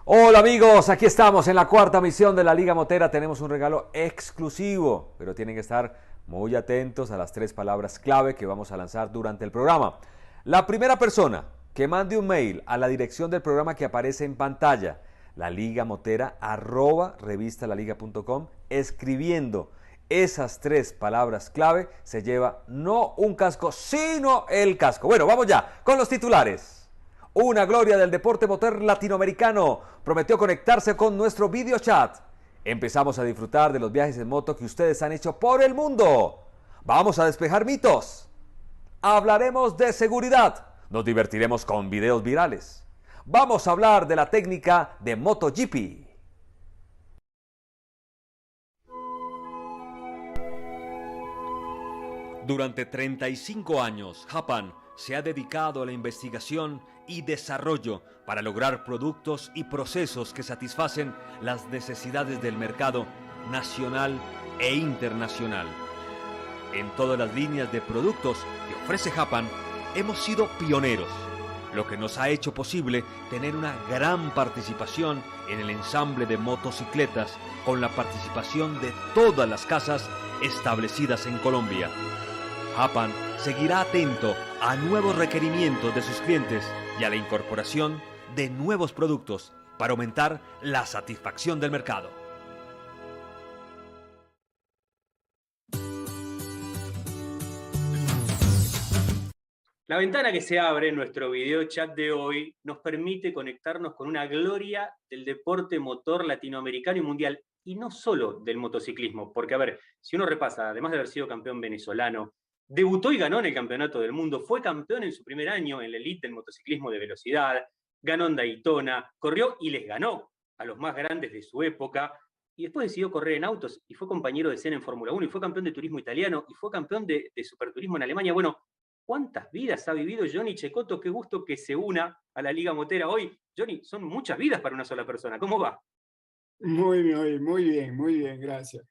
Hola amigos, aquí estamos en la cuarta misión de la Liga Motera. Tenemos un regalo exclusivo, pero tienen que estar muy atentos a las tres palabras clave que vamos a lanzar durante el programa. La primera persona que mande un mail a la dirección del programa que aparece en pantalla, la Liga Motera @revistalaliga.com, escribiendo esas tres palabras clave, se lleva no un casco, sino el casco. Bueno, vamos ya con los titulares. Una gloria del deporte motor latinoamericano prometió conectarse con nuestro video chat. Empezamos a disfrutar de los viajes en moto que ustedes han hecho por el mundo. Vamos a despejar mitos. Hablaremos de seguridad. Nos divertiremos con videos virales. Vamos a hablar de la técnica de MotoGP. Durante 35 años, Japan se ha dedicado a la investigación y desarrollo para lograr productos y procesos que satisfacen las necesidades del mercado nacional e internacional. En todas las líneas de productos que ofrece Japan, hemos sido pioneros, lo que nos ha hecho posible tener una gran participación en el ensamble de motocicletas con la participación de todas las casas establecidas en Colombia. Japan seguirá atento a nuevos requerimientos de sus clientes y a la incorporación de nuevos productos para aumentar la satisfacción del mercado. La ventana que se abre en nuestro video chat de hoy nos permite conectarnos con una gloria del deporte motor latinoamericano y mundial, y no solo del motociclismo, porque a ver, si uno repasa, además de haber sido campeón venezolano, debutó y ganó en el Campeonato del Mundo, fue campeón en su primer año en la elite del motociclismo de velocidad, ganó en Daytona, corrió y les ganó a los más grandes de su época, y después decidió correr en autos y fue compañero de escena en Fórmula 1 y fue campeón de turismo italiano y fue campeón de superturismo en Alemania. Bueno, ¿cuántas vidas ha vivido Johnny Cecotto? Qué gusto que se una a la Liga Motera hoy. Johnny, son muchas vidas para una sola persona. ¿Cómo va? Muy bien, gracias.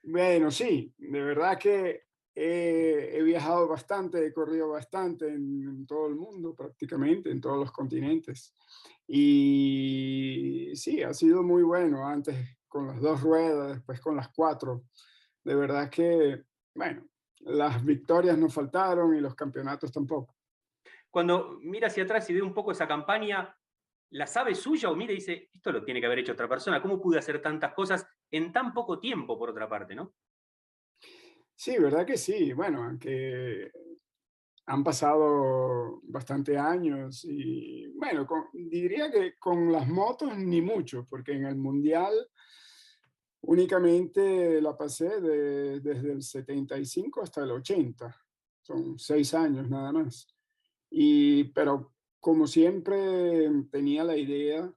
Bueno, sí, de verdad que he viajado bastante, he corrido bastante en todo el mundo, prácticamente, en todos los continentes. Y sí, ha sido muy bueno, antes con las dos ruedas, después con las cuatro. De verdad que, bueno, las victorias no faltaron y los campeonatos tampoco. Cuando mira hacia atrás y ve un poco esa campaña, ¿la sabe suya o mira y dice, esto lo tiene que haber hecho otra persona? ¿Cómo pude hacer tantas cosas en tan poco tiempo, por otra parte, no? Sí, verdad que sí. Bueno, aunque han pasado bastante años y bueno, diría que con las motos ni mucho, porque en el mundial únicamente la pasé desde el 75 hasta el 80. Son 6 años nada más. Pero como siempre tenía la idea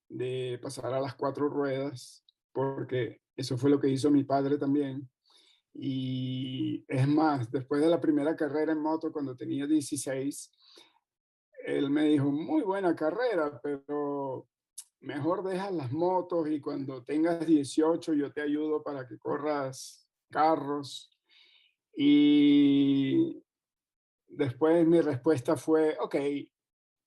de pasar a las cuatro ruedas, porque eso fue lo que hizo mi padre también. Y es más, después de la primera carrera en moto, cuando tenía 16, él me dijo, muy buena carrera, pero mejor dejas las motos y cuando tengas 18 yo te ayudo para que corras carros. Y después mi respuesta fue, ok,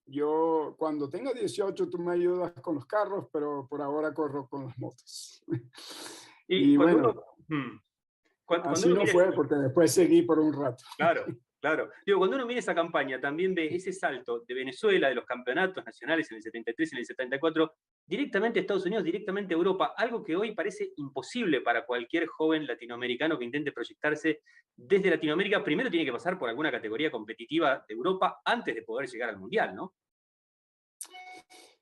yo cuando tenga 18 tú me ayudas con los carros, pero por ahora corro con las motos. Y Y cuando bueno, uno, cuando así uno no mira fue porque después seguí por un rato. claro, claro. Digo, cuando uno mira esa campaña, también ve ese salto de Venezuela, de los campeonatos nacionales en el 73 y en el 74, directamente a Estados Unidos, directamente a Europa, algo que hoy parece imposible para cualquier joven latinoamericano que intente proyectarse desde Latinoamérica. Primero tiene que pasar por alguna categoría competitiva de Europa antes de poder llegar al Mundial, ¿no?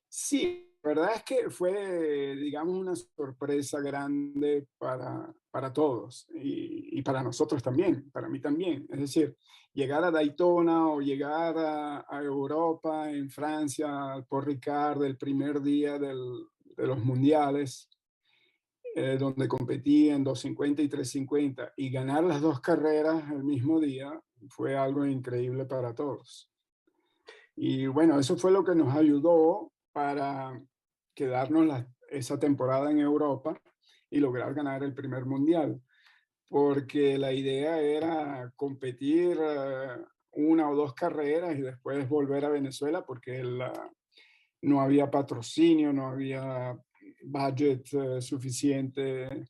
Sí, la verdad es que fue, digamos, una sorpresa grande para todos y para nosotros también, para mí también. Es decir, llegar a Daytona o llegar a Europa, en Francia, al Paul Ricard, el primer día de los mundiales, donde competí en 250 y 350 y ganar las dos carreras el mismo día fue algo increíble para todos. Y bueno, eso fue lo que nos ayudó para quedarnos esa temporada en Europa y lograr ganar el primer mundial, porque la idea era competir una o dos carreras y después volver a Venezuela, porque no había patrocinio, no había budget suficiente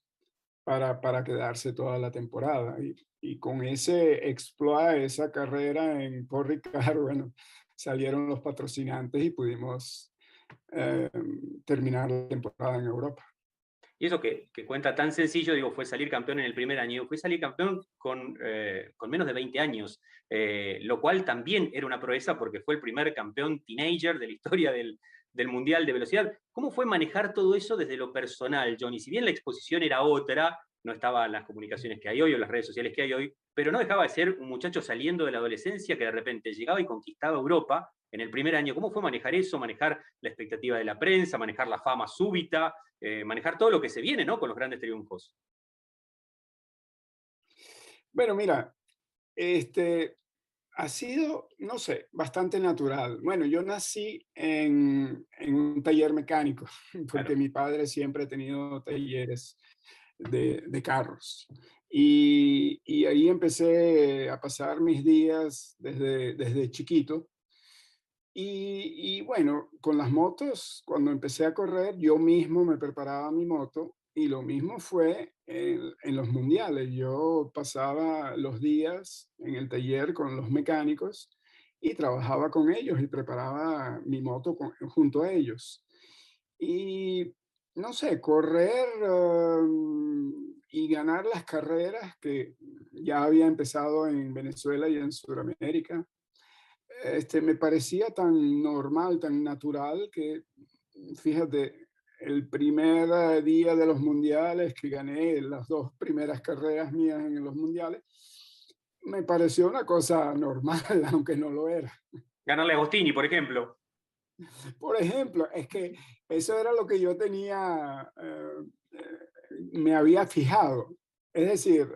para quedarse toda la temporada. Y con ese exploit, esa carrera en Paul Ricard, bueno, salieron los patrocinantes y pudimos eh, terminar la temporada en Europa. Y eso que cuenta tan sencillo, digo, fue salir campeón en el primer año, fue salir campeón con menos de 20 años, lo cual también era una proeza porque fue el primer campeón teenager de la historia del Mundial de Velocidad. ¿Cómo fue manejar todo eso desde lo personal, Johnny? Si bien la exposición era otra, no estaban las comunicaciones que hay hoy o las redes sociales que hay hoy, pero no dejaba de ser un muchacho saliendo de la adolescencia que de repente llegaba y conquistaba Europa en el primer año. ¿Cómo fue manejar eso, manejar la expectativa de la prensa, manejar la fama súbita, manejar todo lo que se viene, ¿no? Con los grandes triunfos? Bueno, mira, este, ha sido, no sé, bastante natural. Bueno, yo nací en un taller mecánico, porque Claro. mi padre siempre ha tenido talleres de carros. Y ahí empecé a pasar mis días desde chiquito. Y bueno, con las motos, cuando empecé a correr, yo mismo me preparaba mi moto y lo mismo fue en los mundiales. Yo pasaba los días en el taller con los mecánicos y trabajaba con ellos y preparaba mi moto junto a ellos. Y no sé, correr y ganar las carreras que ya había empezado en Venezuela y en Sudamérica, me parecía tan normal, tan natural que, fíjate, el primer día de los mundiales que gané las dos primeras carreras mías en los mundiales, me pareció una cosa normal, aunque no lo era. Ganarle a Agostini, por ejemplo. Por ejemplo, es que eso era lo que yo tenía, me había fijado. Es decir,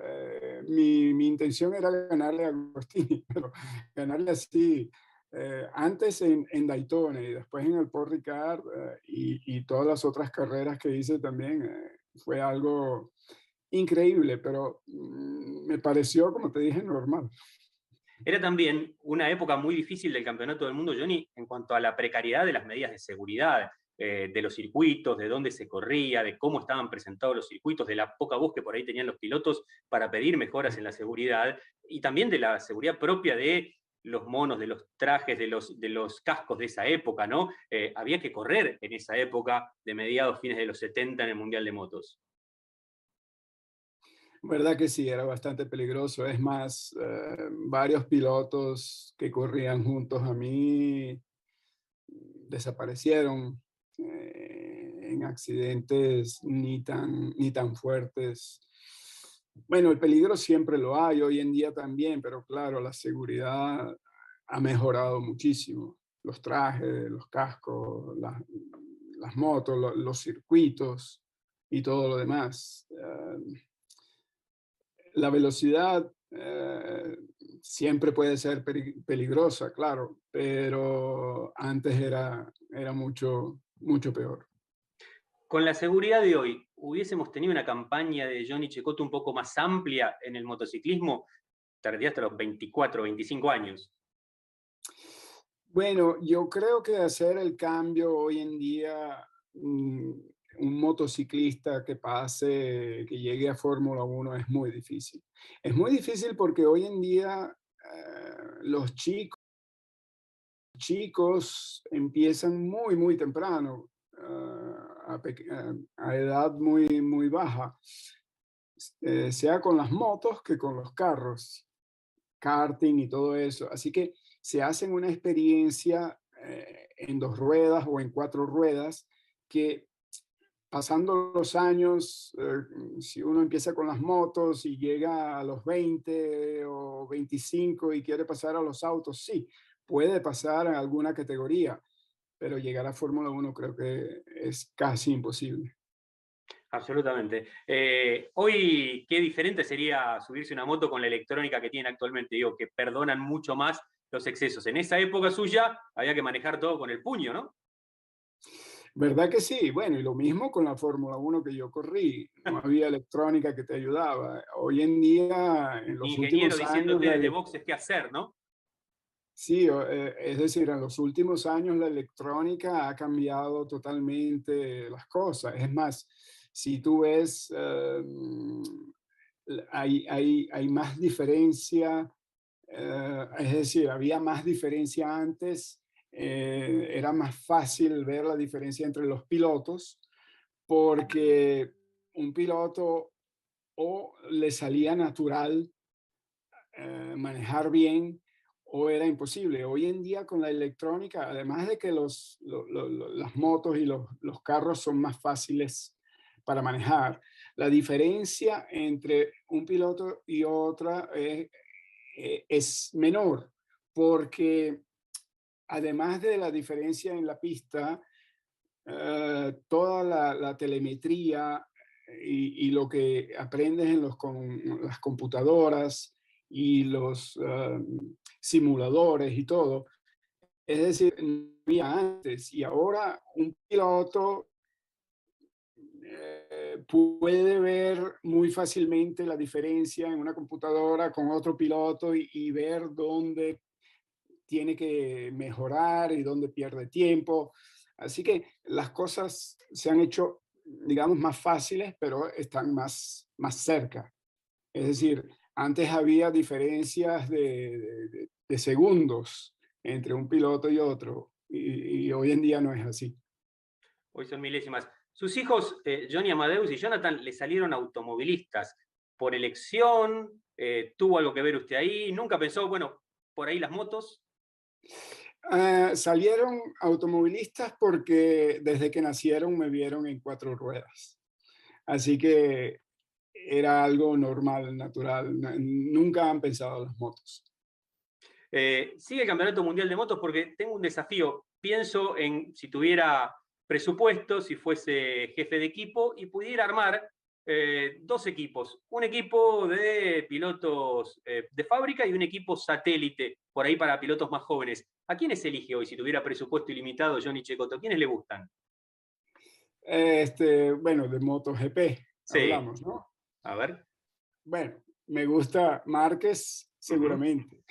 mi intención era ganarle a Agostini, pero ganarle así, antes en Daytona y después en el Paul Ricard, y todas las otras carreras que hice también, fue algo increíble, pero me pareció, como te dije, normal. Era también una época muy difícil del Campeonato del Mundo, Johnny, en cuanto a la precariedad de las medidas de seguridad, de los circuitos, de dónde se corría, de cómo estaban presentados los circuitos, de la poca voz que por ahí tenían los pilotos para pedir mejoras en la seguridad, y también de la seguridad propia de los monos, de los trajes, de los cascos de esa época, ¿no? Había que correr en esa época de mediados, fines de los 70 en el Mundial de Motos. Verdad que sí, era bastante peligroso. Es más, varios pilotos que corrían juntos a mí desaparecieron en accidentes ni tan fuertes. Bueno, el peligro siempre lo hay, hoy en día también, pero claro, la seguridad ha mejorado muchísimo. Los trajes, los cascos, las motos, los circuitos y todo lo demás. La velocidad siempre puede ser peligrosa, claro, pero antes era mucho, mucho peor. Con la seguridad de hoy, ¿hubiésemos tenido una campaña de Johnny Cecotto un poco más amplia en el motociclismo? Tardía hasta los 24, 25 años. Bueno, yo creo que hacer el cambio hoy en día, un motociclista que pase, que llegue a Fórmula 1 es muy difícil. Es muy difícil porque hoy en día los chicos empiezan muy, muy temprano, a edad muy, muy baja, sea con las motos que con los carros, karting y todo eso. Así que se hacen una experiencia en dos ruedas o en cuatro ruedas que pasando los años, si uno empieza con las motos y llega a los 20 o 25 y quiere pasar a los autos, sí, puede pasar en alguna categoría, pero llegar a Fórmula 1 creo que es casi imposible. Absolutamente. Hoy, qué diferente sería subirse una moto con la electrónica que tienen actualmente. Digo, que perdonan mucho más los excesos. En esa época suya había que manejar todo con el puño, ¿no? ¿Verdad que sí? Bueno, y lo mismo con la Fórmula 1 que yo corrí. No había electrónica que te ayudaba. Hoy en día, en Mi los ingeniero últimos años, diciéndote desde boxes qué hacer, ¿no? Sí, es decir, en los últimos años la electrónica ha cambiado totalmente las cosas. Es más, si tú ves, hay más diferencia, es decir, había más diferencia antes, era más fácil ver la diferencia entre los pilotos porque un piloto o le salía natural manejar bien o era imposible. Hoy en día con la electrónica, además de que las motos y los carros son más fáciles para manejar, la diferencia entre un piloto y otra es menor, porque además de la diferencia en la pista, toda la telemetría y lo que aprendes con las computadoras y los simuladores y todo. Es decir, no había antes y ahora un piloto puede ver muy fácilmente la diferencia en una computadora con otro piloto y ver dónde tiene que mejorar y dónde pierde tiempo. Así que las cosas se han hecho, digamos, más fáciles, pero están más cerca. Es decir, antes había diferencias de segundos entre un piloto y otro, y hoy en día no es así. Hoy son milésimas. Sus hijos, Johnny Amadeus y Jonathan, le salieron automovilistas por elección. ¿Tuvo algo que ver usted ahí? ¿Nunca pensó, bueno, por ahí las motos? Salieron automovilistas porque desde que nacieron me vieron en cuatro ruedas. Así que era algo normal, natural. Nunca han pensado en las motos. Sigue el Campeonato Mundial de Motos porque tengo un desafío. Pienso en si tuviera presupuesto, si fuese jefe de equipo y pudiera armar dos equipos. Un equipo de pilotos de fábrica y un equipo satélite, por ahí para pilotos más jóvenes. ¿A quiénes elige hoy si tuviera presupuesto ilimitado, Johnny Cecotto? ¿Quiénes le gustan? Bueno, de MotoGP Sí, hablamos, ¿no? a ver. Bueno, me gusta Márquez, Ujú. seguramente,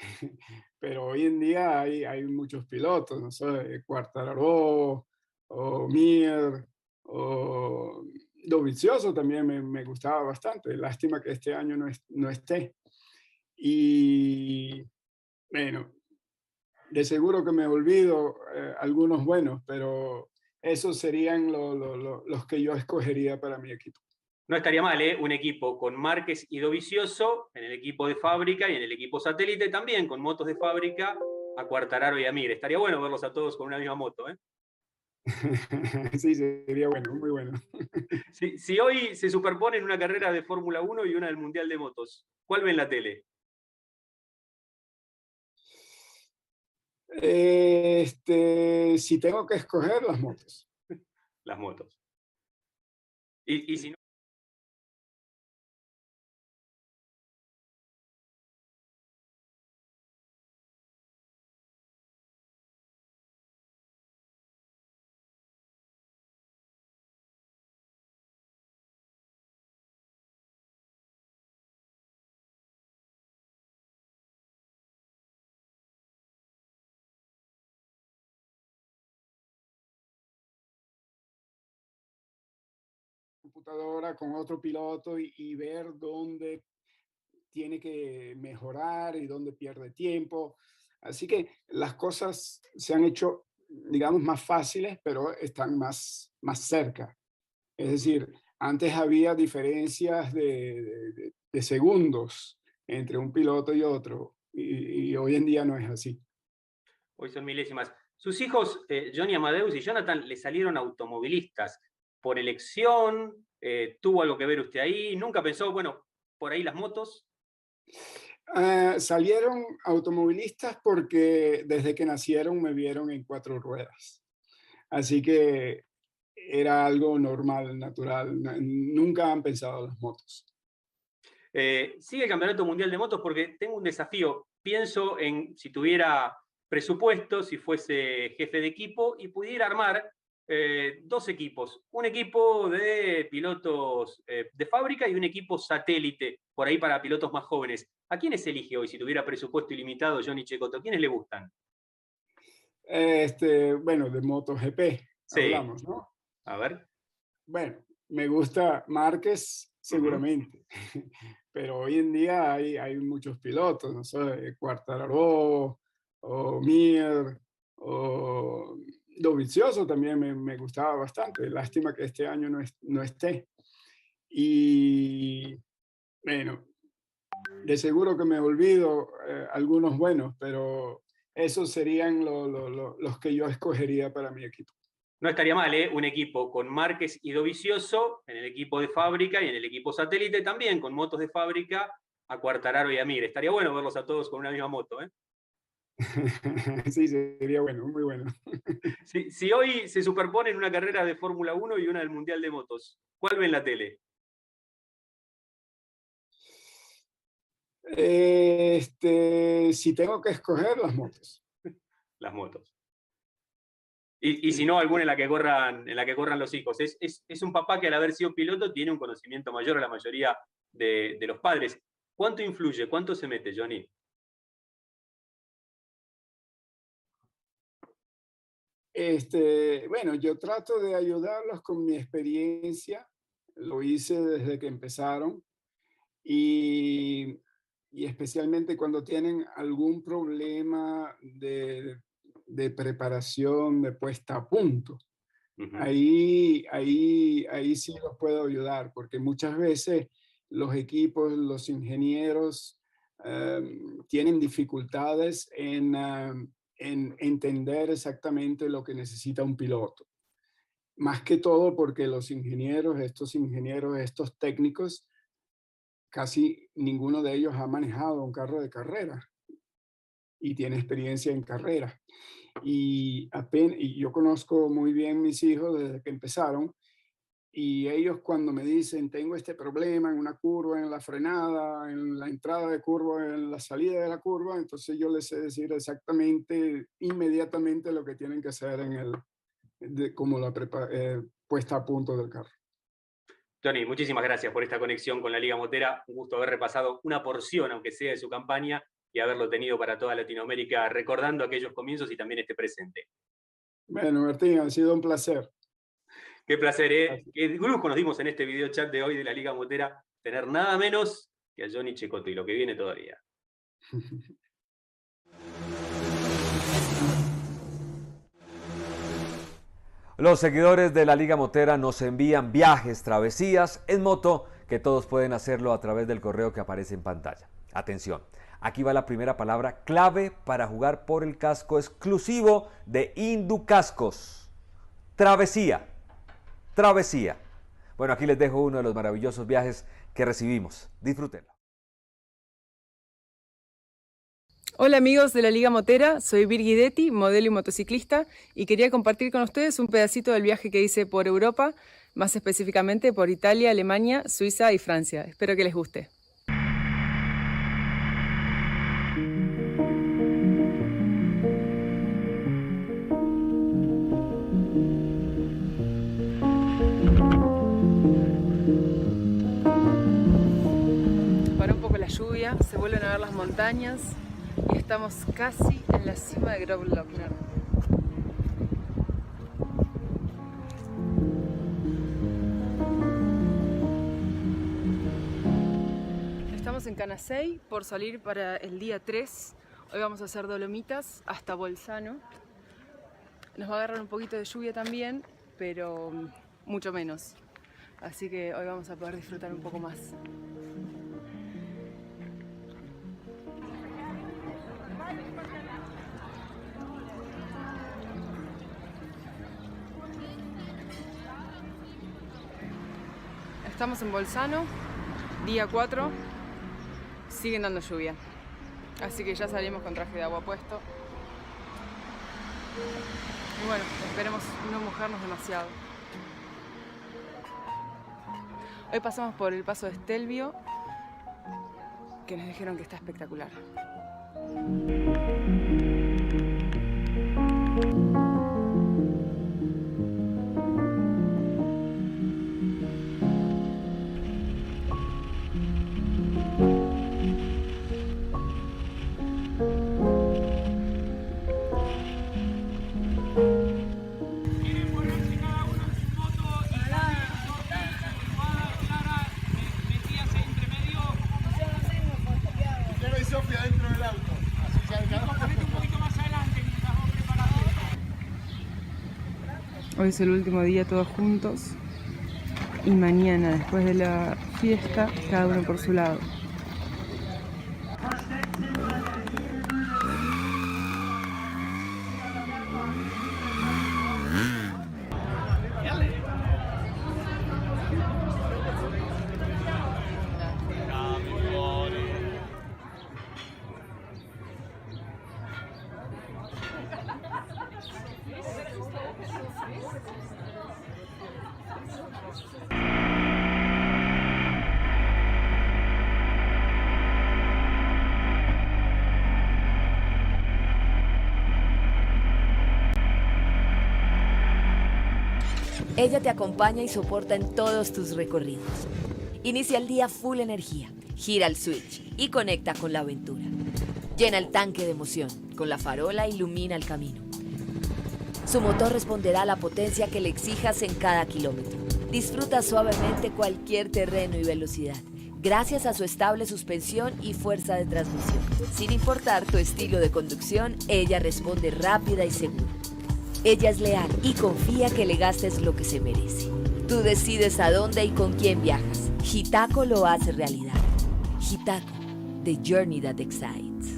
pero hoy en día hay muchos pilotos, no sé, Quartararo o Mir o Dovizioso también me gustaba bastante. Lástima que este año no esté. Y bueno, de seguro que me olvido algunos buenos, pero esos serían los que yo escogería para mi equipo. No estaría mal, ¿eh? Un equipo con Márquez y Dovizioso en el equipo de fábrica y en el equipo satélite también con motos de fábrica a Quartararo y a Mir. Estaría bueno verlos a todos con una misma moto, ¿eh? Sí, sería bueno, muy bueno. Si hoy se superponen una carrera de Fórmula 1 y una del Mundial de Motos, ¿cuál ven en la tele? Si tengo que escoger las motos. Las motos. Y si no, Computadora con otro piloto y ver dónde tiene que mejorar y dónde pierde tiempo. Así que las cosas se han hecho, digamos, más fáciles, pero están más cerca. Es decir, antes había diferencias de segundos entre un piloto y otro, y hoy en día no es así. hoy son milésimas. Sus hijos, Johnny Amadeus y Jonathan, le salieron automovilistas por elección. ¿Tuvo algo que ver usted ahí? ¿Nunca pensó, bueno, por ahí las motos? Salieron automovilistas porque desde que nacieron me vieron en cuatro ruedas. Así que era algo normal, natural. Nunca han pensado en las motos. Sigue el Campeonato Mundial de Motos porque tengo un desafío. Pienso en si tuviera presupuesto, si fuese jefe de equipo y pudiera armar dos equipos. Un equipo de pilotos de fábrica y un equipo satélite, por ahí para pilotos más jóvenes. ¿A quiénes elige hoy si tuviera presupuesto ilimitado Johnny Cecotto? ¿Quiénes le gustan? Bueno, de MotoGP Sí, hablamos, ¿no? a ver. Bueno, me gusta Márquez, Ujú. seguramente, pero hoy en día hay muchos pilotos, no sé, Quartararo o Mir o Dovizioso también me gustaba bastante. Lástima que este año no esté. Y bueno, de seguro que me olvido algunos buenos, pero esos serían los que yo escogería para mi equipo. No estaría mal, ¿eh? Un equipo con Márquez y Dovizioso en el equipo de fábrica y en el equipo satélite también con motos de fábrica a Quartararo y a Mir. Estaría bueno verlos a todos con una misma moto, ¿eh? Sí, sería bueno, muy bueno. Si hoy se superponen una carrera de Fórmula 1 y una del Mundial de Motos, ¿cuál ve en la tele? Si tengo que escoger las motos. Las motos. Y si Sí. no, alguna en la que corran los hijos. Es un papá que al haber sido piloto tiene un conocimiento mayor a la mayoría de los padres. ¿Cuánto influye? ¿Cuánto se mete, Johnny? Bueno, yo trato de ayudarlos con mi experiencia. Lo hice desde que empezaron y, y especialmente cuando tienen algún problema de preparación, de puesta a punto. Ujú. Ahí sí los puedo ayudar, porque muchas veces los equipos, los ingenieros tienen dificultades en entender exactamente lo que necesita un piloto. Más que todo porque estos ingenieros, estos técnicos, casi ninguno de ellos ha manejado un carro de carrera y tiene experiencia en carrera. Y yo conozco muy bien mis hijos desde que empezaron. Y ellos cuando me dicen, tengo este problema en una curva, en la frenada, en la entrada de curva, en la salida de la curva, entonces yo les sé decir exactamente, inmediatamente lo que tienen que hacer como puesta a punto del carro. Johnny, muchísimas gracias por esta conexión con la Liga Motera. Un gusto haber repasado una porción, aunque sea de su campaña, y haberlo tenido para toda Latinoamérica, recordando aquellos comienzos y también este presente. Bueno, Martín, ha sido un placer. Qué placer, ¿eh? Gracias. Qué lujo nos dimos en este video chat de hoy de la Liga Motera tener nada menos que a Johnny Cecotto y lo que viene todavía. Los seguidores de la Liga Motera nos envían viajes, travesías en moto, que todos pueden hacerlo a través del correo que aparece en pantalla. Atención, aquí va la primera palabra clave para jugar por el casco exclusivo de Inducascos. Travesía. Travesía. Bueno, aquí les dejo uno de los maravillosos viajes que recibimos. Disfrútenlo. Hola amigos de la Liga Motera, soy Virgi Detti, modelo y motociclista, y quería compartir con ustedes un pedacito del viaje que hice por Europa, más específicamente por Italia, Alemania, Suiza y Francia. Espero que les guste. Para un poco la lluvia, se vuelven a ver las montañas y estamos casi en la cima de Großglockner. Estamos en Canacei por salir para el día 3. Hoy vamos a hacer Dolomitas hasta Bolzano. Nos va a agarrar un poquito de lluvia también, pero mucho menos. Así que hoy vamos a poder disfrutar un poco más. Estamos en Bolzano, día 4, siguen dando lluvia, así que ya salimos con traje de agua puesto. Y bueno, esperemos no mojarnos demasiado. Hoy pasamos por el paso de Stelvio, que nos dijeron que está espectacular. Hoy es el último día todos juntos y mañana, después de la fiesta, cada uno por su lado. Ella te acompaña y soporta en todos tus recorridos. Inicia el día full energía, gira el switch y conecta con la aventura. Llena el tanque de emoción, con la farola ilumina el camino. Su motor responderá a la potencia que le exijas en cada kilómetro. Disfruta suavemente cualquier terreno y velocidad, gracias a su estable suspensión y fuerza de transmisión. Sin importar tu estilo de conducción, ella responde rápida y segura. Ella es leal y confía que le gastes lo que se merece. Tú decides a dónde y con quién viajas. Gitaco lo hace realidad. Gitaco, the journey that excites.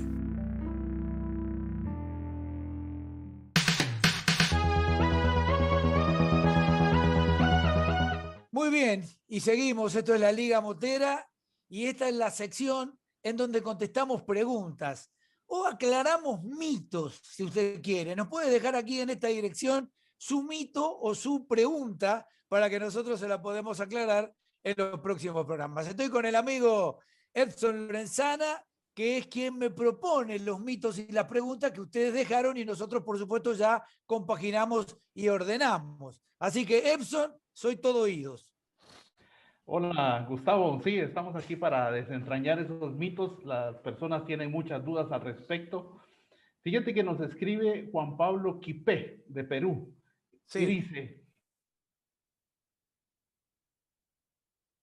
Muy bien, y seguimos. Esto es la Liga Motera y esta es la sección en donde contestamos preguntas o aclaramos mitos, si usted quiere. Nos puede dejar aquí en esta dirección su mito o su pregunta para que nosotros se la podamos aclarar en los próximos programas. Estoy con el amigo Edson Lorenzana, que es quien me propone los mitos y las preguntas que ustedes dejaron y nosotros, por supuesto, ya compaginamos y ordenamos. Así que, Edson, soy todo oídos. Hola, Gustavo. Sí, estamos aquí para desentrañar esos mitos. Las personas tienen muchas dudas al respecto. Fíjate que nos escribe Juan Pablo Quipé, de Perú, Sí. y dice: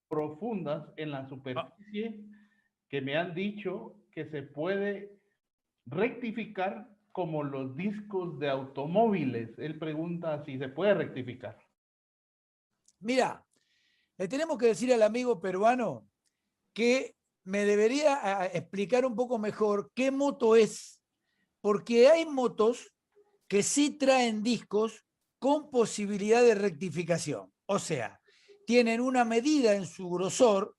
profundas en la superficie que me han dicho que se puede rectificar como los discos de automóviles. Él pregunta si se puede rectificar. Mira, le tenemos que decir al amigo peruano que me debería explicar un poco mejor qué moto es, porque hay motos que sí traen discos con posibilidad de rectificación. O sea, tienen una medida en su grosor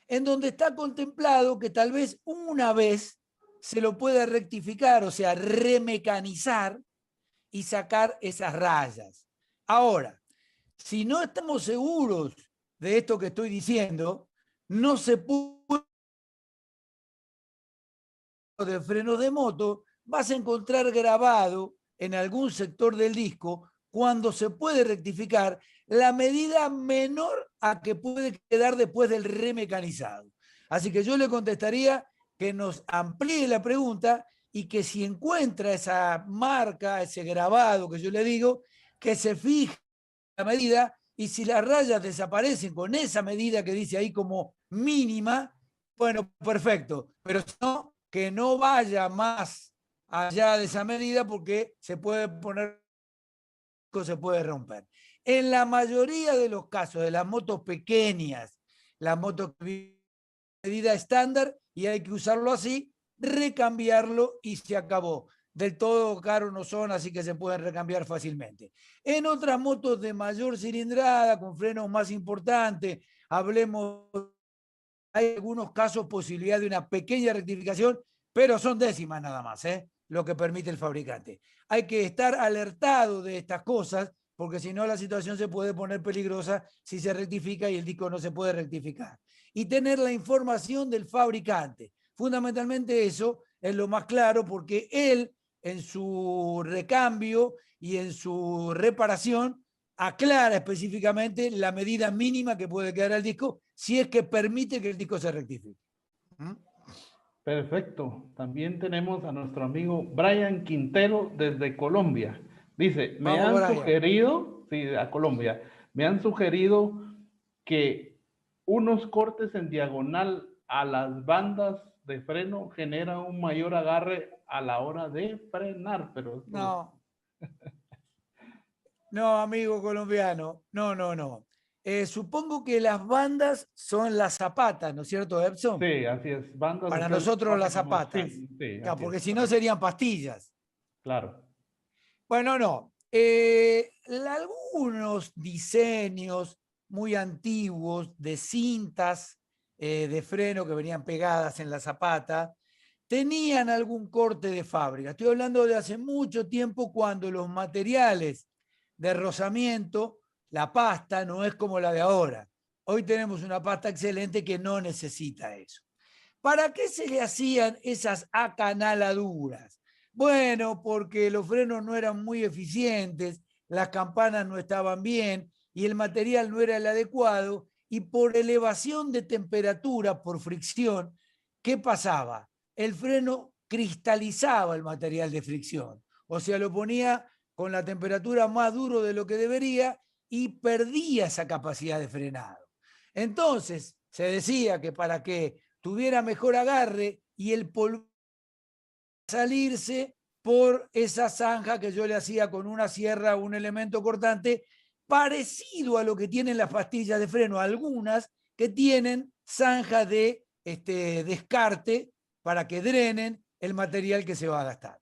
en donde está contemplado que tal vez una vez se lo pueda rectificar, o sea, remecanizar y sacar esas rayas. Ahora, si no estamos seguros de esto que estoy diciendo, no se puede de frenos de moto, vas a encontrar grabado en algún sector del disco, cuando se puede rectificar, la medida menor a que puede quedar después del remecanizado. Así que yo le contestaría que nos amplíe la pregunta y que si encuentra esa marca, ese grabado que yo le digo, que se fije la medida y si las rayas desaparecen con esa medida que dice ahí como mínima, bueno, perfecto, pero no, que no vaya más allá de esa medida porque se puede poner, se puede romper. En la mayoría de los casos de las motos pequeñas, las motos de medida estándar y hay que usarlo así, recambiarlo y se acabó. Del todo caro no son, así que se pueden recambiar fácilmente. En otras motos de mayor cilindrada, con frenos más importantes, hablemos, hay algunos casos posibilidad de una pequeña rectificación, pero son décimas nada más, lo que permite el fabricante. Hay que estar alertado de estas cosas, porque si no la situación se puede poner peligrosa si se rectifica y el disco no se puede rectificar. Y tener la información del fabricante. Fundamentalmente eso es lo más claro, porque él en su recambio y en su reparación aclara específicamente la medida mínima que puede quedar al disco si es que permite que el disco se rectifique. Perfecto. También tenemos a nuestro amigo Brian Quintero desde Colombia. Dice, me Vamos, han Brian. sugerido, sí, a Colombia, me han sugerido que unos cortes en diagonal a las bandas de freno generan un mayor agarre a la hora de frenar, pero... No. No, amigo colombiano, no. Supongo que las bandas son las zapatas, ¿no es cierto, Epson? Sí, así es. Bandas Para ustedes nosotros las trabajan como zapatas. sí, Claro, así porque es, si no correcto. serían pastillas. Claro. Bueno, no. Algunos diseños muy antiguos de cintas de freno que venían pegadas en la zapata tenían algún corte de fábrica. Estoy hablando de hace mucho tiempo, cuando los materiales de rozamiento, la pasta no es como la de ahora. Hoy tenemos una pasta excelente que no necesita eso. ¿Para qué se le hacían esas acanaladuras? Bueno, porque los frenos no eran muy eficientes, las campanas no estaban bien y el material no era el adecuado, y por elevación de temperatura, por fricción, ¿qué pasaba? El freno cristalizaba el material de fricción, o sea, lo ponía con la temperatura más duro de lo que debería y perdía esa capacidad de frenado. Entonces, se decía que para que tuviera mejor agarre y el polvo salirse por esa zanja que yo le hacía con una sierra o un elemento cortante, parecido a lo que tienen las pastillas de freno, algunas que tienen zanja de descarte para que drenen el material que se va gastando.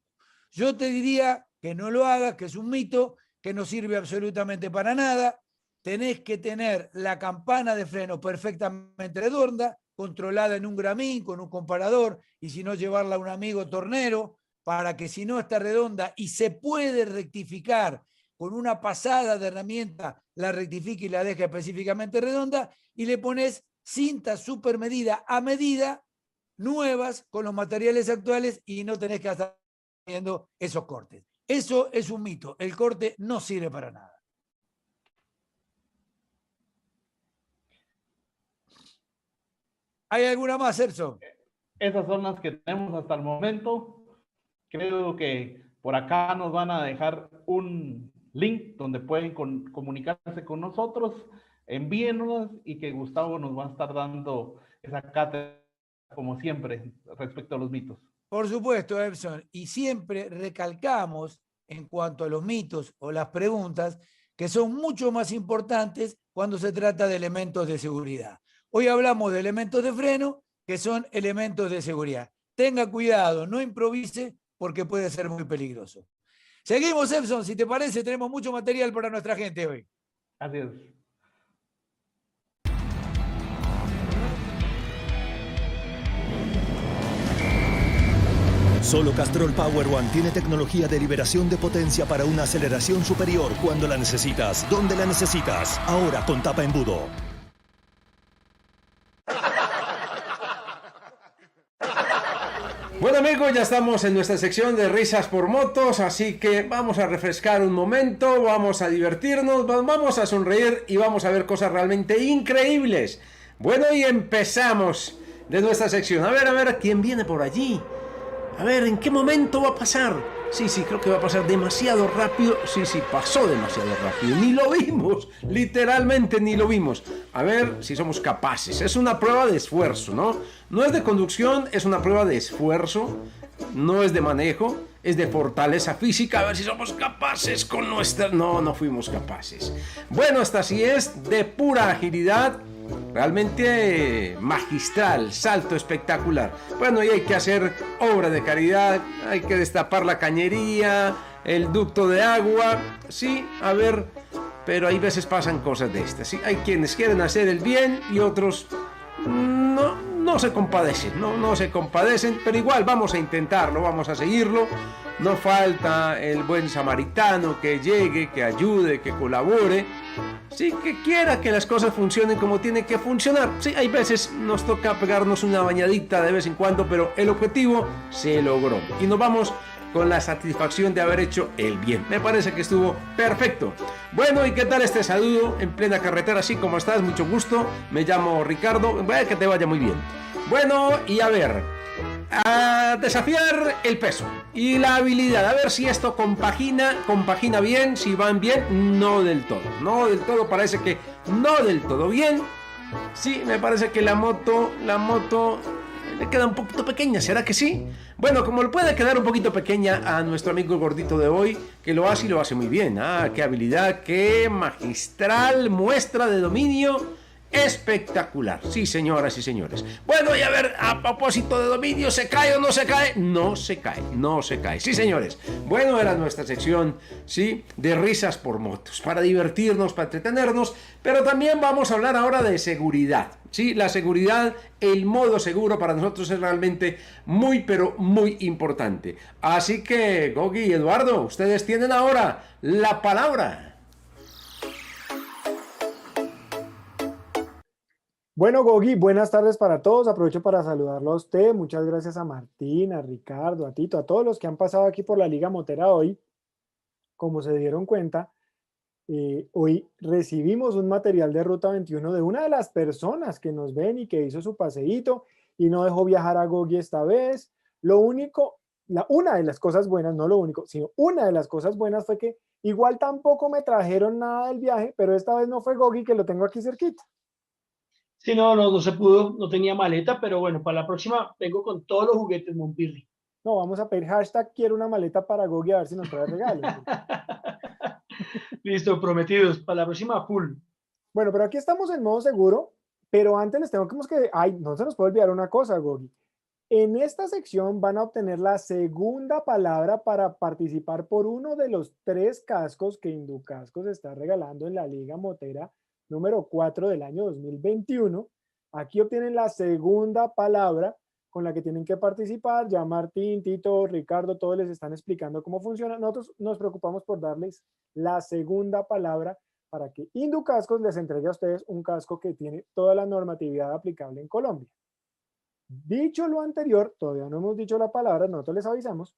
Yo te diría que no lo hagas, que es un mito, que no sirve absolutamente para nada. Tenés que tener la campana de freno perfectamente redonda, controlada en un gramín, con un comparador, y si no, llevarla a un amigo tornero, para que si no está redonda y se puede rectificar con una pasada de herramienta, la rectifique y la deja específicamente redonda, y le pones cinta super medida a medida, nuevas, con los materiales actuales, y no tenés que estar haciendo esos cortes. Eso es un mito. El corte no sirve para nada. ¿Hay alguna más, Erson? Esas son las que tenemos hasta el momento. Creo que por acá nos van a dejar un link donde pueden comunicarse con nosotros. Envíennos, y que Gustavo nos va a estar dando esa cátedra, como siempre, respecto a los mitos. Por supuesto, Epson. Y siempre recalcamos, en cuanto a los mitos o las preguntas, que son mucho más importantes cuando se trata de elementos de seguridad. Hoy hablamos de elementos de freno, que son elementos de seguridad. Tenga cuidado, no improvise, porque puede ser muy peligroso. Seguimos, Epson, si te parece, tenemos mucho material para nuestra gente hoy. Así es. Solo Castrol Power One tiene tecnología de liberación de potencia para una aceleración superior cuando la necesitas, donde la necesitas. Ahora con tapa embudo. Bueno, amigos, ya estamos en nuestra sección de risas por motos, así que vamos a refrescar un momento, vamos a divertirnos, vamos a sonreír y vamos a ver cosas realmente increíbles. Bueno, y empezamos de nuestra sección. A ver, ¿quién viene por allí? A ver, ¿en qué momento va a pasar? Sí, creo que va a pasar demasiado rápido. Sí, pasó demasiado rápido. Ni lo vimos, literalmente ni lo vimos. A ver si somos capaces. Es una prueba de esfuerzo, ¿no? No es de conducción, es una prueba de esfuerzo. No es de manejo, es de fortaleza física. A ver si somos capaces con nuestra... No fuimos capaces. Bueno, esta sí es de pura agilidad. Realmente magistral, salto espectacular. Bueno, y hay que hacer obra de caridad, hay que destapar la cañería, el ducto de agua. Sí, a ver, pero hay veces pasan cosas de estas. Sí, hay quienes quieren hacer el bien y otros no se compadecen, no se compadecen, pero igual vamos a intentarlo, vamos a seguirlo. No falta el buen samaritano que llegue, que ayude, que colabore. Sí, que quiera que las cosas funcionen como tienen que funcionar. Sí, hay veces nos toca pegarnos una bañadita de vez en cuando, pero el objetivo se logró. Y nos vamos con la satisfacción de haber hecho el bien. Me parece que estuvo perfecto. Bueno, ¿y qué tal este saludo en plena carretera? Así como estás, mucho gusto. Me llamo Ricardo. Que te vaya muy bien. Bueno, y a ver, a desafiar el peso y la habilidad, a ver si esto compagina bien, si van bien. No del todo, parece que no del todo bien. Sí, me parece que la moto le queda un poquito pequeña, ¿será que sí? Bueno, como le puede quedar un poquito pequeña a nuestro amigo el gordito de hoy, que lo hace y lo hace muy bien. Ah, qué habilidad, qué magistral muestra de dominio. Espectacular, sí señoras y señores. Bueno, y a ver, a propósito de dominio, ¿se cae o no se cae? No se cae, no se cae, sí señores. Bueno, era nuestra sección, sí, de risas por motos, para divertirnos, para entretenernos, pero también vamos a hablar ahora de seguridad. Sí, la seguridad, el modo seguro para nosotros es realmente muy, pero muy importante. Así que, Gogi y Eduardo, ustedes tienen ahora la palabra. Bueno, Gogi, buenas tardes para todos. Aprovecho para saludarlo a usted. Muchas gracias a Martín, a Ricardo, a Tito, a todos los que han pasado aquí por la Liga Motera hoy. Como se dieron cuenta, hoy recibimos un material de Ruta 21 de una de las personas que nos ven y que hizo su paseíto y no dejó viajar a Gogi esta vez. Lo único, una de las cosas buenas, no lo único, sino una de las cosas buenas fue que igual tampoco me trajeron nada del viaje, pero esta vez no fue Gogi, que lo tengo aquí cerquita. Sí, no se pudo, no tenía maleta, pero bueno, para la próxima vengo con todos los juguetes, Monpirri. No, vamos a pedir hashtag quiero una maleta para Gogi a ver si nos trae regalos. Listo, prometidos, para la próxima full. Bueno, pero aquí estamos en modo seguro, pero antes les tengo que... Ay, no se nos puede olvidar una cosa, Gogi. En esta sección van a obtener la segunda palabra para participar por uno de los 3 cascos que Inducascos está regalando en la Liga Motera número 4 del año 2021. Aquí obtienen la segunda palabra con la que tienen que participar. Ya Martín, Tito, Ricardo, todos les están explicando cómo funciona. Nosotros nos preocupamos por darles la segunda palabra para que Inducascos les entregue a ustedes un casco que tiene toda la normatividad aplicable en Colombia. Dicho lo anterior, todavía no hemos dicho la palabra, nosotros les avisamos.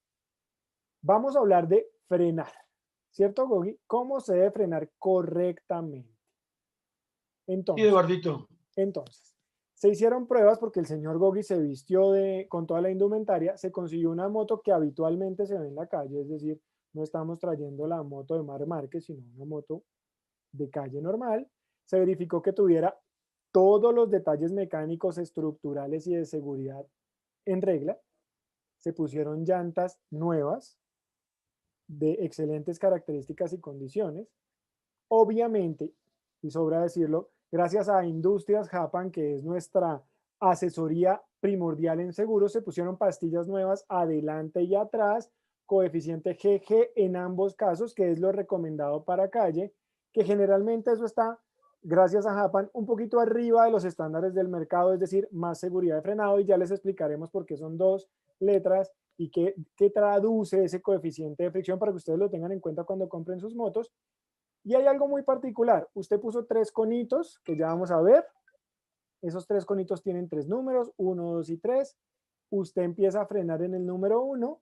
Vamos a hablar de frenar. ¿Cierto, Gogi? ¿Cómo se debe frenar correctamente? Entonces, Eduardito. Entonces, se hicieron pruebas porque el señor Gogi se vistió con toda la indumentaria, se consiguió una moto que habitualmente se ve en la calle, es decir, no estamos trayendo la moto de Mar Márquez, sino una moto de calle normal. Se verificó que tuviera todos los detalles mecánicos, estructurales y de seguridad en regla. Se pusieron llantas nuevas de excelentes características y condiciones. Obviamente, y sobra decirlo, gracias a Industrias Japan, que es nuestra asesoría primordial en seguros, se pusieron pastillas nuevas adelante y atrás, coeficiente GG en ambos casos, que es lo recomendado para calle, que generalmente eso está, gracias a Japan, un poquito arriba de los estándares del mercado, es decir, más seguridad de frenado, y ya les explicaremos por qué son 2 letras y qué traduce ese coeficiente de fricción para que ustedes lo tengan en cuenta cuando compren sus motos. Y hay algo muy particular. Usted puso 3 conitos que ya vamos a ver. Esos 3 conitos tienen 3 números, 1, 2 y 3. Usted empieza a frenar en el número 1.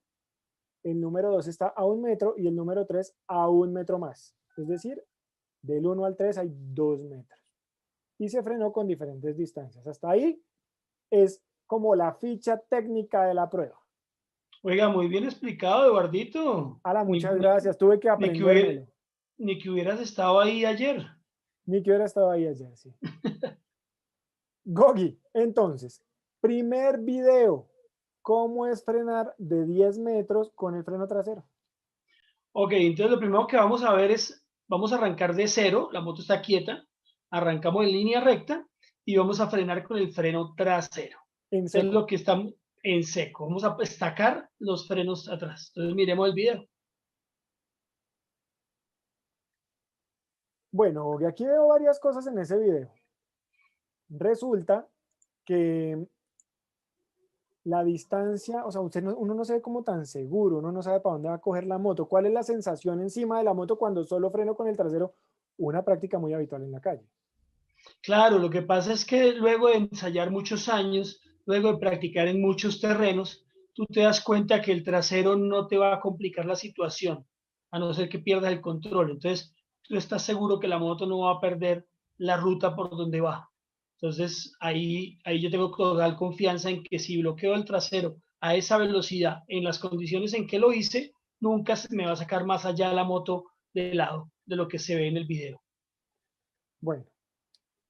El número 2 está a 1 metro y el número 3 a 1 metro más. Es decir, del 1 al 3 hay 2 metros. Y se frenó con diferentes distancias. Hasta ahí es como la ficha técnica de la prueba. Oiga, muy bien explicado, Eduardito. Muchas gracias. Tuve que aprender. Ni que hubieras estado ahí ayer. Ni que hubiera estado ahí ayer, sí. Gogi, entonces, primer video. ¿Cómo es frenar de 10 metros con el freno trasero? Ok, entonces lo primero que vamos a ver es, vamos a arrancar de 0, la moto está quieta, arrancamos en línea recta y vamos a frenar con el freno trasero. Entonces lo que está en seco. Vamos a destacar los frenos atrás. Entonces miremos el video. Bueno, aquí veo varias cosas en ese video. Resulta que la distancia, o sea, uno no se ve como tan seguro, uno no sabe para dónde va a coger la moto. ¿Cuál es la sensación encima de la moto cuando solo freno con el trasero? Una práctica muy habitual en la calle. Claro, lo que pasa es que luego de ensayar muchos años, luego de practicar en muchos terrenos, tú te das cuenta que el trasero no te va a complicar la situación, a no ser que pierdas el control. Entonces, tú estás seguro que la moto no va a perder la ruta por donde va. Entonces, ahí yo tengo total confianza en que si bloqueo el trasero a esa velocidad, en las condiciones en que lo hice, nunca me va a sacar más allá la moto de lado de lo que se ve en el video. Bueno,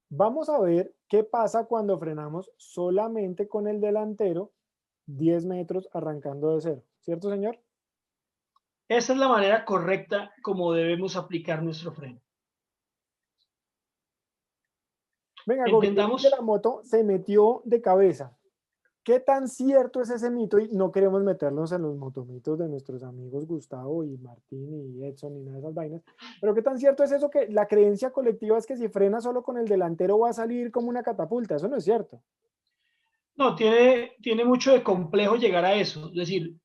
vamos a ver ¿qué pasa cuando frenamos solamente con el delantero 10 metros arrancando de cero? ¿Cierto, señor? Esa es la manera correcta como debemos aplicar nuestro freno. Venga, Gogi, Entendamos. la moto se metió de cabeza. ¿Qué tan cierto es ese mito? Y no queremos meternos en los motomitos de nuestros amigos Gustavo y Martín y Edson y nada de esas vainas. Pero ¿qué tan cierto es eso que la creencia colectiva es que si frena solo con el delantero va a salir como una catapulta? Eso no es cierto. No, tiene mucho de complejo llegar a eso. Es decir,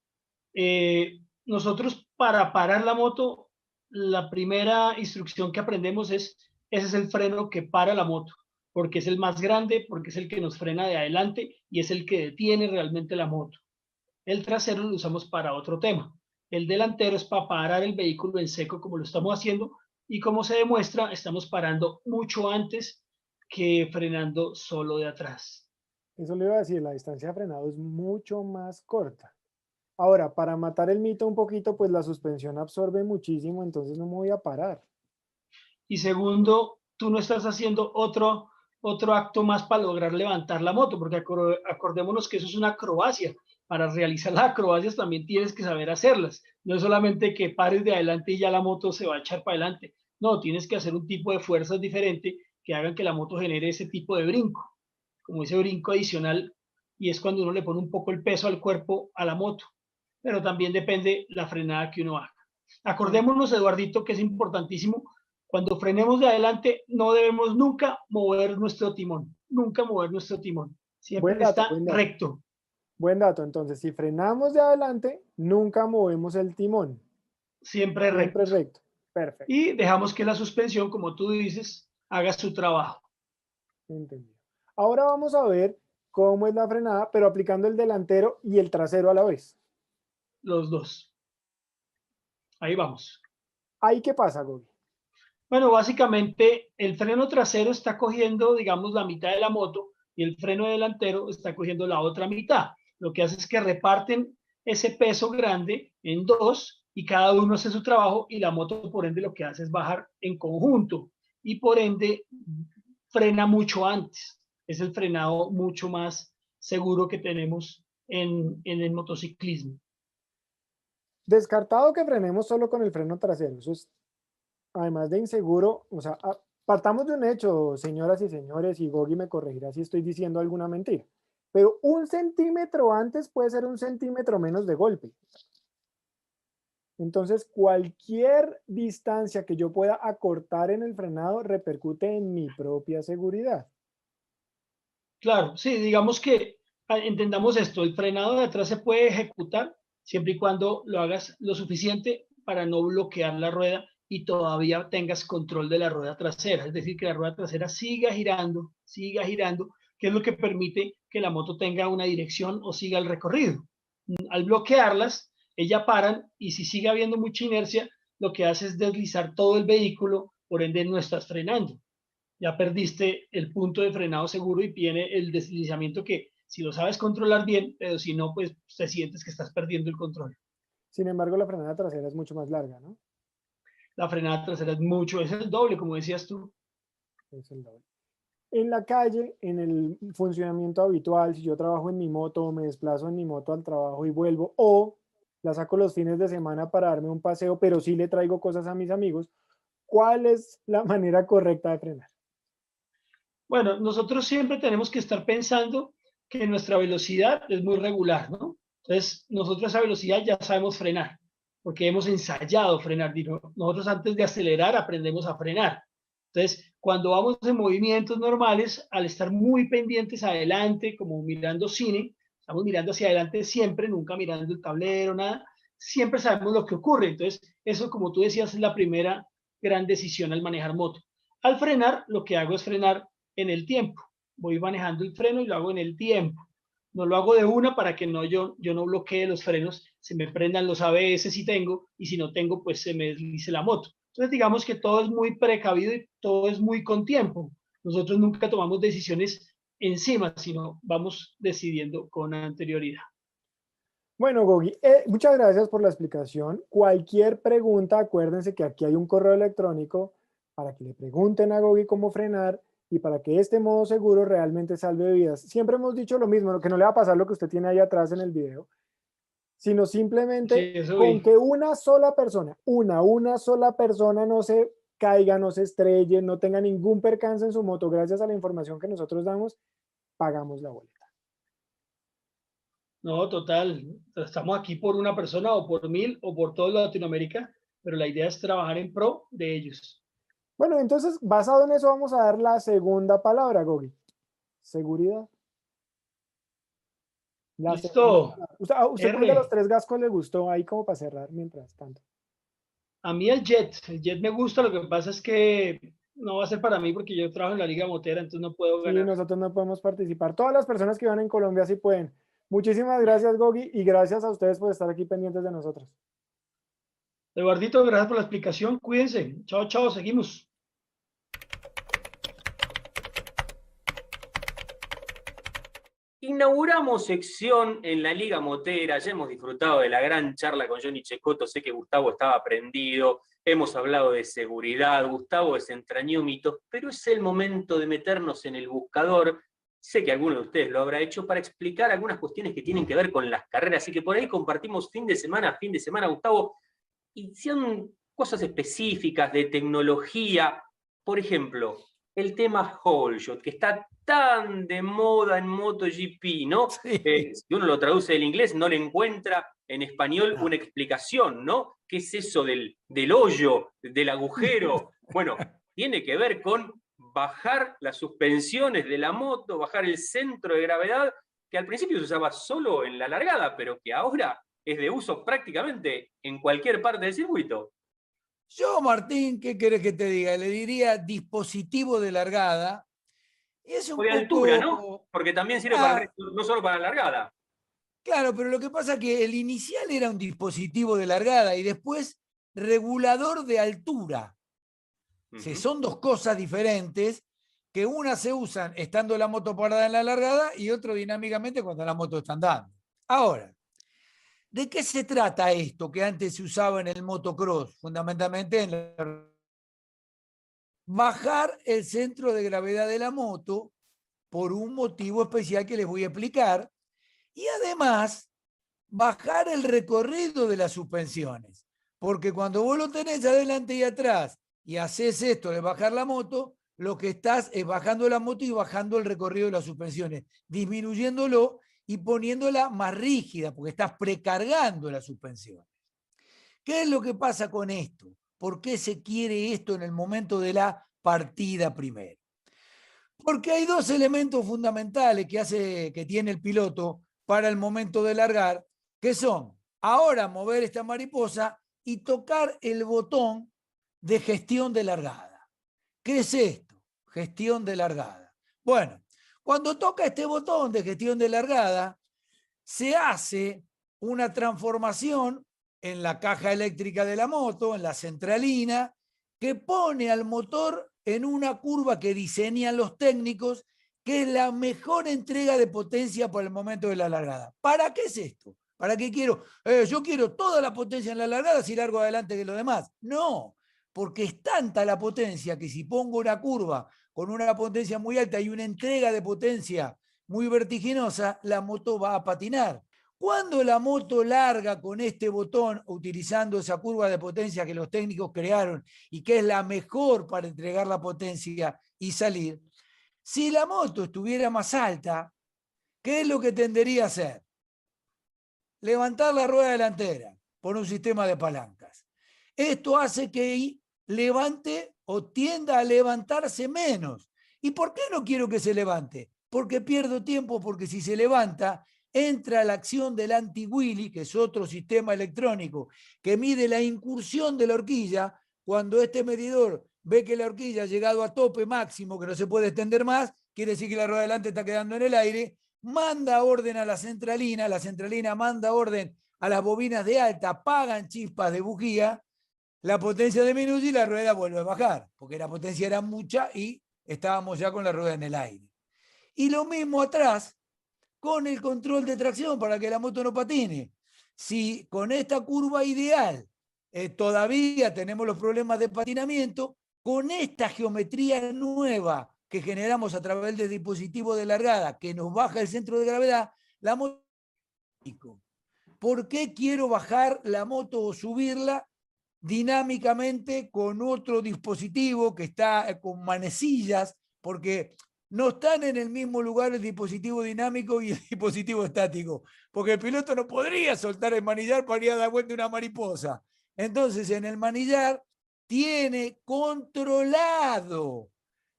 nosotros para parar la moto, la primera instrucción que aprendemos es, ese es el freno que para la moto, porque es el más grande, porque es el que nos frena de adelante y es el que detiene realmente la moto. El trasero lo usamos para otro tema. El delantero es para parar el vehículo en seco como lo estamos haciendo y como se demuestra, estamos parando mucho antes que frenando solo de atrás. Eso le iba a decir, la distancia de frenado es mucho más corta. Ahora, para matar el mito un poquito, pues la suspensión absorbe muchísimo, entonces no me voy a parar. Y segundo, tú no estás haciendo otro acto más para lograr levantar la moto, porque acordémonos que eso es una acrobacia. Para realizar las acrobacias también tienes que saber hacerlas. No es solamente que pares de adelante y ya la moto se va a echar para adelante. No, tienes que hacer un tipo de fuerzas diferente que hagan que la moto genere ese tipo de brinco, como ese brinco adicional, y es cuando uno le pone un poco el peso al cuerpo a la moto. Pero también depende la frenada que uno haga. Acordémonos, Eduardito, que es importantísimo. Cuando frenemos de adelante, no debemos nunca mover nuestro timón. Nunca mover nuestro timón. Siempre está recto. Buen dato. Entonces, si frenamos de adelante, nunca movemos el timón. Siempre recto. Siempre recto. Perfecto. Y dejamos que la suspensión, como tú dices, haga su trabajo. Entendido. Ahora vamos a ver cómo es la frenada, pero aplicando el delantero y el trasero a la vez. Los dos. Ahí vamos. ¿Ahí qué pasa, Gogi? Bueno, básicamente el freno trasero está cogiendo, digamos, la mitad de la moto y el freno delantero está cogiendo la otra mitad. Lo que hace es que reparten ese peso grande en dos y cada uno hace su trabajo y la moto, por ende, lo que hace es bajar en conjunto y, por ende, frena mucho antes. Es el frenado mucho más seguro que tenemos en el motociclismo. Descartado que frenemos solo con el freno trasero. Eso es, además de inseguro, o sea, partamos de un hecho, señoras y señores, y Gogi me corregirá si estoy diciendo alguna mentira, pero 1 centímetro antes puede ser 1 centímetro menos de golpe. Entonces, cualquier distancia que yo pueda acortar en el frenado repercute en mi propia seguridad. Claro, sí, digamos que entendamos esto, el frenado de atrás se puede ejecutar siempre y cuando lo hagas lo suficiente para no bloquear la rueda y todavía tengas control de la rueda trasera, es decir, que la rueda trasera siga girando, que es lo que permite que la moto tenga una dirección o siga el recorrido. Al bloquearlas, ellas paran y si sigue habiendo mucha inercia, lo que hace es deslizar todo el vehículo, por ende no estás frenando. Ya perdiste el punto de frenado seguro y viene el deslizamiento que si lo sabes controlar bien, pero si no, pues te sientes que estás perdiendo el control. Sin embargo, la frenada trasera es mucho más larga, ¿no? La frenada trasera es mucho, es el doble, como decías tú. Es el doble. En la calle, en el funcionamiento habitual, si yo trabajo en mi moto, me desplazo en mi moto al trabajo y vuelvo, o la saco los fines de semana para darme un paseo, pero sí le traigo cosas a mis amigos, ¿cuál es la manera correcta de frenar? Bueno, nosotros siempre tenemos que estar pensando que nuestra velocidad es muy regular, ¿no? Entonces, nosotros a esa velocidad ya sabemos frenar, porque hemos ensayado frenar. Nosotros antes de acelerar aprendemos a frenar. Entonces, cuando vamos en movimientos normales, al estar muy pendientes adelante, como mirando cine, estamos mirando hacia adelante siempre, nunca mirando el tablero, nada, siempre sabemos lo que ocurre. Entonces, eso, como tú decías, es la primera gran decisión al manejar moto. Al frenar, lo que hago es frenar en el tiempo. Voy manejando el freno y lo hago en el tiempo. No lo hago de una para que yo no bloquee los frenos, se me prendan los ABS si tengo, y si no tengo, pues se me deslice la moto. Entonces, digamos que todo es muy precavido y todo es muy con tiempo. Nosotros nunca tomamos decisiones encima, sino vamos decidiendo con anterioridad. Bueno, Gogi, muchas gracias por la explicación. Cualquier pregunta, acuérdense que aquí hay un correo electrónico para que le pregunten a Gogi cómo frenar y para que este modo seguro realmente salve vidas. Siempre hemos dicho lo mismo, que no le va a pasar lo que usted tiene ahí atrás en el video, sino simplemente con que una sola persona no se caiga, no se estrelle, no tenga ningún percance en su moto, gracias a la información que nosotros damos, pagamos la boleta. No, total. Estamos aquí por una persona o por 1000 o por toda Latinoamérica, pero la idea es trabajar en pro de ellos. Bueno, entonces, basado en eso, vamos a dar la segunda palabra, Gogi. Seguridad. Listo. ¿Usted cuál de los 3 gascos le gustó ahí como para cerrar mientras tanto? A mí el Jet me gusta, lo que pasa es que no va a ser para mí porque yo trabajo en la Liga Motera, entonces no puedo ganar. Sí, nosotros no podemos participar. Todas las personas que van en Colombia sí pueden. Muchísimas gracias, Gogi, y gracias a ustedes por estar aquí pendientes de nosotros. Eduardito, gracias por la explicación. Cuídense. Chao, chao, seguimos. Inauguramos sección en la Liga Motera, ya hemos disfrutado de la gran charla con Johnny Cecotto, sé que Gustavo estaba prendido, hemos hablado de seguridad, Gustavo desentrañó mitos, pero es el momento de meternos en el buscador, sé que alguno de ustedes lo habrá hecho, para explicar algunas cuestiones que tienen que ver con las carreras, así que por ahí compartimos fin de semana, Gustavo, y son cosas específicas de tecnología, por ejemplo, el tema Whole Shot, que está tan de moda en MotoGP, ¿no? Sí. Si uno lo traduce del inglés, no le encuentra en español una explicación, ¿no? ¿Qué es eso del hoyo, del agujero? Bueno, tiene que ver con bajar las suspensiones de la moto, bajar el centro de gravedad, que al principio se usaba solo en la largada, pero que ahora es de uso prácticamente en cualquier parte del circuito. Yo, Martín, ¿qué querés que te diga? Le diría dispositivo de largada. Y es un de poco... altura, ¿no? Porque también sirve no solo para la largada. Claro, pero lo que pasa es que el inicial era un dispositivo de largada y después regulador de altura. Sí, son dos cosas diferentes, que una se usan estando la moto parada en la largada y otro dinámicamente cuando la moto está andando. Ahora, ¿de qué se trata esto que antes se usaba en el motocross? Fundamentalmente en bajar el centro de gravedad de la moto por un motivo especial que les voy a explicar, y además bajar el recorrido de las suspensiones, porque cuando vos lo tenés adelante y atrás y haces esto de bajar la moto, lo que estás es bajando la moto y bajando el recorrido de las suspensiones, disminuyéndolo y poniéndola más rígida, porque estás precargando la suspensión. ¿Qué es lo que pasa con esto? ¿Por qué se quiere esto en el momento de la partida primero? Porque hay dos elementos fundamentales que tiene el piloto para el momento de largar, que son ahora mover esta mariposa y tocar el botón de gestión de largada. ¿Qué es esto? Gestión de largada. Bueno, cuando toca este botón de gestión de largada, se hace una transformación en la caja eléctrica de la moto, en la centralina, que pone al motor en una curva que diseñan los técnicos, que es la mejor entrega de potencia para el momento de la largada. ¿Para qué es esto? ¿Para qué quiero? Yo quiero toda la potencia en la largada si largo adelante que lo demás. No, porque es tanta la potencia que si pongo una curva con una potencia muy alta y una entrega de potencia muy vertiginosa, la moto va a patinar. Cuando la moto larga con este botón, utilizando esa curva de potencia que los técnicos crearon y que es la mejor para entregar la potencia y salir, si la moto estuviera más alta, ¿qué es lo que tendería a hacer? Levantar la rueda delantera por un sistema de palancas. Esto hace que levante o tienda a levantarse menos. ¿Y por qué no quiero que se levante? Porque pierdo tiempo, porque si se levanta, entra la acción del anti-wheelie, que es otro sistema electrónico que mide la incursión de la horquilla. Cuando este medidor ve que la horquilla ha llegado a tope máximo, que no se puede extender más, quiere decir que la rueda delante está quedando en el aire, manda orden a la centralina manda orden a las bobinas de alta, apagan chispas de bujía, la potencia disminuye y la rueda vuelve a bajar, porque la potencia era mucha y estábamos ya con la rueda en el aire. Y lo mismo atrás, con el control de tracción para que la moto no patine. Si con esta curva ideal todavía tenemos los problemas de patinamiento, con esta geometría nueva que generamos a través del dispositivo de largada, que nos baja el centro de gravedad, la moto. ¿Por qué quiero bajar la moto o subirla dinámicamente con otro dispositivo que está con manecillas? Porque no están en el mismo lugar el dispositivo dinámico y el dispositivo estático, porque el piloto no podría soltar el manillar para ir a dar vuelta una mariposa. Entonces, en el manillar tiene controlado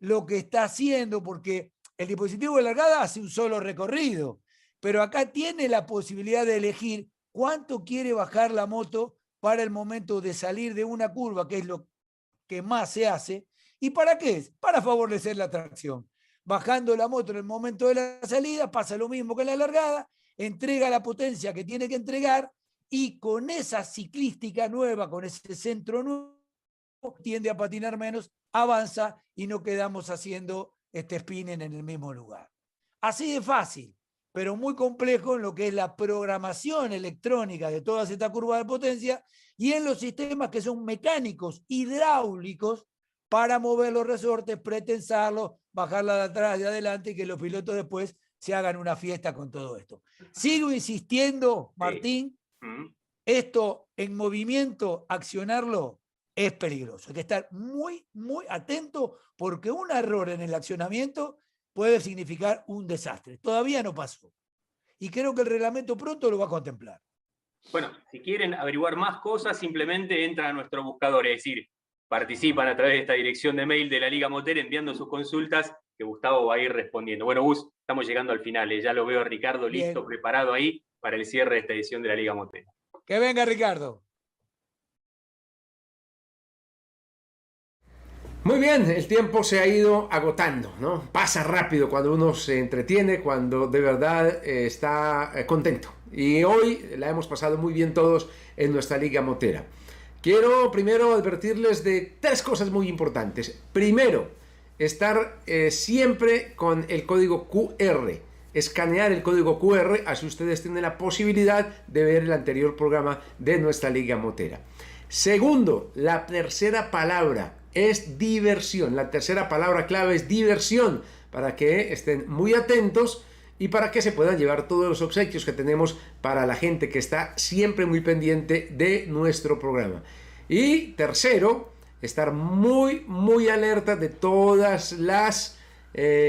lo que está haciendo, porque el dispositivo de largada hace un solo recorrido, pero acá tiene la posibilidad de elegir cuánto quiere bajar la moto para el momento de salir de una curva, que es lo que más se hace. ¿Y para qué es? Para favorecer la tracción. Bajando la moto en el momento de la salida, pasa lo mismo que en la largada, entrega la potencia que tiene que entregar, y con esa ciclística nueva, con ese centro nuevo, tiende a patinar menos, avanza y no quedamos haciendo spinning en el mismo lugar. Así de fácil, pero muy complejo en lo que es la programación electrónica de todas estas curvas de potencia y en los sistemas que son mecánicos, hidráulicos, para mover los resortes, pretensarlos, bajarla de atrás y de adelante, y que los pilotos después se hagan una fiesta con todo esto. Sigo insistiendo, Martín, esto en movimiento, accionarlo, es peligroso. Hay que estar muy, muy atento, porque un error en el accionamiento puede significar un desastre. Todavía no pasó. Y creo que el reglamento pronto lo va a contemplar. Bueno, si quieren averiguar más cosas, simplemente entran a nuestro buscador, es decir, participan a través de esta dirección de mail de la Liga Motera enviando sus consultas, que Gustavo va a ir respondiendo. Bueno, Gus, estamos llegando al final, ya lo veo a Ricardo listo, preparado ahí para el cierre de esta edición de la Liga Motera. Que venga, Ricardo. Muy bien, el tiempo se ha ido agotando, ¿no? Pasa rápido cuando uno se entretiene, cuando de verdad está contento. Y hoy la hemos pasado muy bien todos en nuestra Liga Motera. Quiero primero advertirles de 3 cosas muy importantes. Primero, estar siempre con el código QR. Escanear el código QR, así ustedes tienen la posibilidad de ver el anterior programa de nuestra Liga Motera. Segundo, la tercera palabra es diversión. La tercera palabra clave es diversión, para que estén muy atentos y para que se puedan llevar todos los obsequios que tenemos para la gente que está siempre muy pendiente de nuestro programa. Y tercero, estar muy, muy alerta de todas las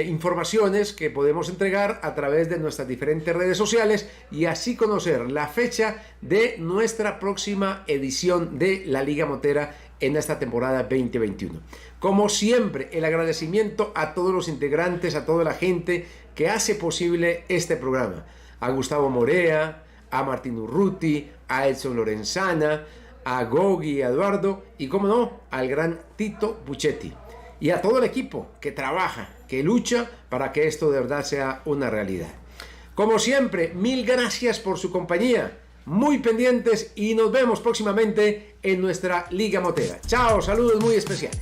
informaciones que podemos entregar a través de nuestras diferentes redes sociales, y así conocer la fecha de nuestra próxima edición de la Liga Motera en esta temporada 2021. Como siempre, el agradecimiento a todos los integrantes, a toda la gente que hace posible este programa. A Gustavo Morea, a Martín Urruti, a Edson Lorenzana, a Gogi y a Eduardo, y como no, al gran Tito Puchetti. Y a todo el equipo que trabaja, que lucha para que esto de verdad sea una realidad. Como siempre, mil gracias por su compañía. Muy pendientes y nos vemos próximamente en nuestra Liga Motera. Chao, saludos muy especiales.